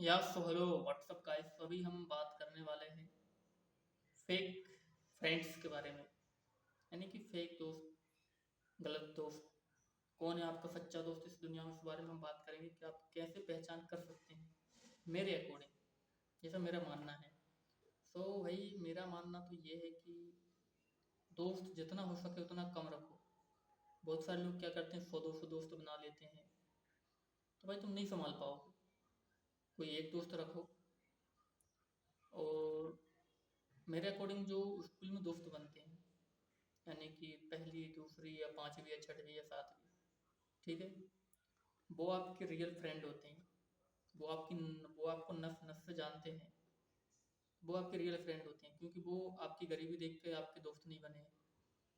या so hello what's up guys. तो अभी हम बात करने वाले हैं फेक फ्रेंड्स के बारे में, यानी कि फेक दोस्त, गलत दोस्त। कौन है आपका सच्चा दोस्त इस दुनिया में, इस बारे में हम बात करेंगे कि आप कैसे पहचान कर सकते हैं मेरे अकॉर्डिंग, जैसा मेरा मानना है। भाई मेरा मानना तो ये है कि दोस्त जितना हो सके उतना कम रखो। बहुत सारे लोग क्या करते हैं, 100-200 दोस्त बना लेते हैं, तो भाई तुम नहीं संभाल पाओगे। कोई एक दोस्त रखो। और मेरे अकॉर्डिंग जो स्कूल में दोस्त बनते हैं, यानी कि पहली दूसरी या पाँचवीं या छठवीं या सातवीं, ठीक है, वो आपके रियल फ्रेंड होते हैं। वो आपको नस नस से जानते हैं। वो आपके रियल फ्रेंड होते हैं, क्योंकि वो आपकी गरीबी देख के आपके दोस्त नहीं बने,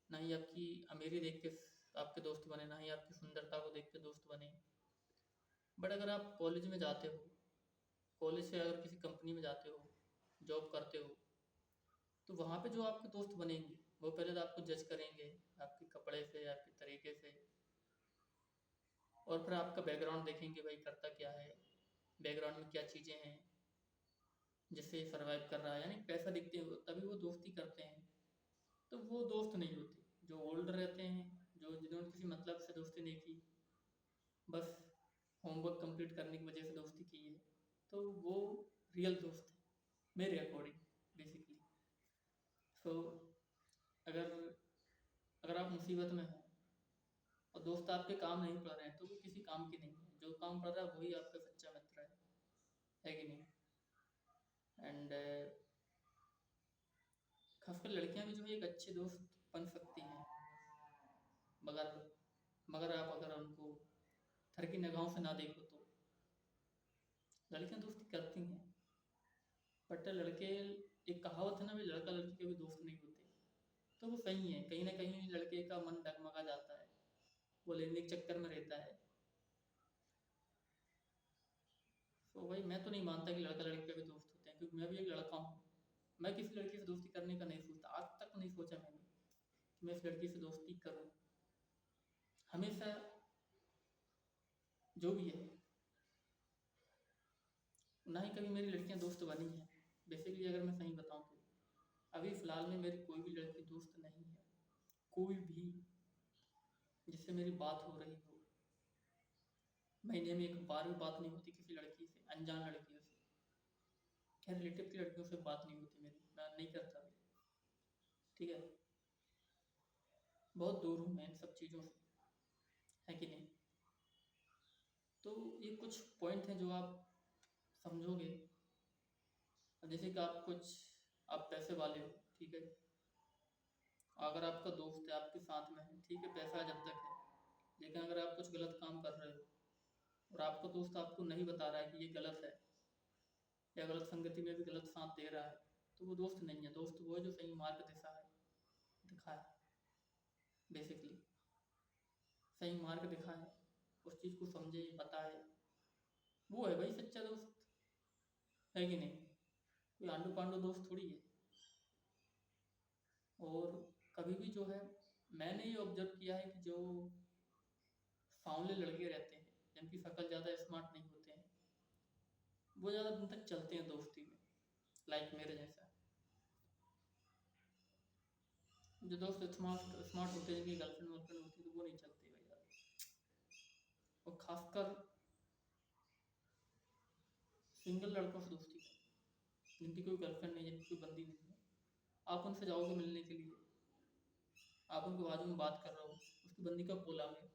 ना ही आपकी अमीरी देख के आपके दोस्त बने, ना ही आपकी सुंदरता को देख के दोस्त बने। बट अगर आप कॉलेज में जाते हो, कॉलेज से अगर किसी कंपनी में जाते हो, जॉब करते हो, तो वहाँ पे जो आपके दोस्त बनेंगे वो पहले तो आपको जज करेंगे आपके कपड़े से, आपके तरीके से, और फिर आपका बैकग्राउंड देखेंगे, भाई करता क्या है, बैकग्राउंड में क्या चीज़ें हैं जिससे सर्वाइव कर रहा है। यानी पैसा दिखते हैं तभी वो दोस्ती करते हैं। तो वो दोस्त नहीं होते जो ओल्ड रहते हैं, जो जिन्होंने किसी मतलब से दोस्ती नहीं की, बस होमवर्क कंप्लीट करने की वजह से दोस्ती की है, तो वो रियल दोस्त है मेरे अकॉर्डिंग, बेसिकली। सो अगर अगर आप मुसीबत में हो और दोस्त आपके काम नहीं पड़ रहे हैं, तो वो किसी काम की नहीं है। जो काम पड़ रहा है वही आपका सच्चा मित्र है कि नहीं। एंड खासकर लड़कियां भी जो है एक अच्छे दोस्त बन सकती हैं, मगर मगर आप अगर उनको थर की निगाहों से ना देखो तो। लड़कियां दोस्ती करती हैं, बट लड़के, एक कहावत है ना, भाई लड़का लड़की के भी दोस्त नहीं होते। तो वो सही है, कहीं ना कहीं लड़के का मन डगमगा जाता है, वो लेने के चक्कर में रहता है। तो भाई मैं तो नहीं मानता कि लड़का लड़की के भी दोस्त होते हैं, क्योंकि मैं भी एक लड़का हूँ। मैं किसी लड़की से दोस्ती करने का नहीं सोचता, आज तक नहीं सोचा मैंने कि मैं इस लड़की से दोस्ती करूँ। हमेशा जो भी है, ना ही कभी मेरी लड़कियां दोस्त बनी हैं। बेसिकली अगर मैं सही बताऊं तो अभी फ़िलहाल में मेरी कोई भी लड़की दोस्त नहीं है, कोई भी जिससे मेरी बात हो रही हो। महीने में एक बार भी बात नहीं होती किसी लड़की से, अनजान लड़कियों से। खैर रिलेटिव की लड़कियों से बात नहीं होती मेरी, मैं नहीं करता भी, ठीक है। बहुत दूर हूँ मैं इन सब चीज़ों से, है कि नहीं। तो ये कुछ पॉइंट हैं जो आप समझोगे। जैसे कि आप पैसे वाले हो, ठीक है, अगर आपका दोस्त है आपके साथ में है, ठीक है, पैसा जब तक है। लेकिन अगर आप कुछ गलत काम कर रहे हो और आपका दोस्त आपको नहीं बता रहा है कि ये गलत है, या गलत संगति में भी गलत साथ दे रहा है, तो वो दोस्त नहीं है। दोस्त वो है जो सही मार्ग दिखाए, बेसिकली सही मार्ग दिखाए, उस चीज़ को समझे, बताए। वो है भाई सच्चा दोस्त, है कि नहीं। कोई आंडू पांडू दोस्त थोड़ी है। और कभी भी जो है, मैंने ये ऑब्जर्व किया है कि जो सांवले लड़के रहते हैं, जिनकी शक्ल ज़्यादा स्मार्ट नहीं होते हैं, वो ज़्यादा दिन तक चलते हैं दोस्ती में, लाइक मेरे जैसा। जो दोस्त स्मार्ट स्मार्ट होते हैं, जिनकी गर्लफ्रेंड वर्लफ्रेंड होती है, तो वो नहीं चलते भाई यार। और खासकर सिंगल लड़कों से दोस्ती करो, जिनकी कोई गर्लफ्रेंड नहीं है, जिनकी कोई बंदी नहीं है। आप उनसे जाओगे मिलने के लिए, आप उनके बाजू में बात कर रहे हो, उसकी बंदी का कॉल आ गया,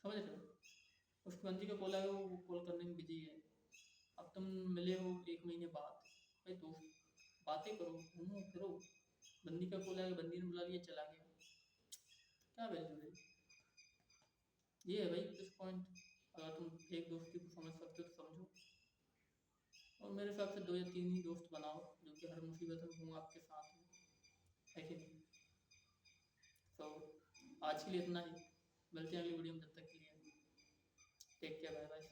समझ रहे हो, उसकी बंदी का कॉल आ गया, वो कॉल करने में बिजी है। अब तुम मिले हो 1 महीने बाद, भाई दोस्त बातें करो, घूमो फिरो। बंदी का कॉल आ गया, बंदी ने बुला लिया, चला गया, क्या वैल्यू है। ये है भाई कुछ पॉइंट। अगर तुम एक दोस्ती को समझ सकते हो तो समझो। और मेरे हिसाब से 2 या 3 ही दोस्त बनाओ जो कि हर मुसीबत में हों आपके साथ में, है कि नहीं। तो आज के लिए इतना ही, मिलते हैं अगली वीडियो में, तब तक के लिए टेक केयर, बाय बाय।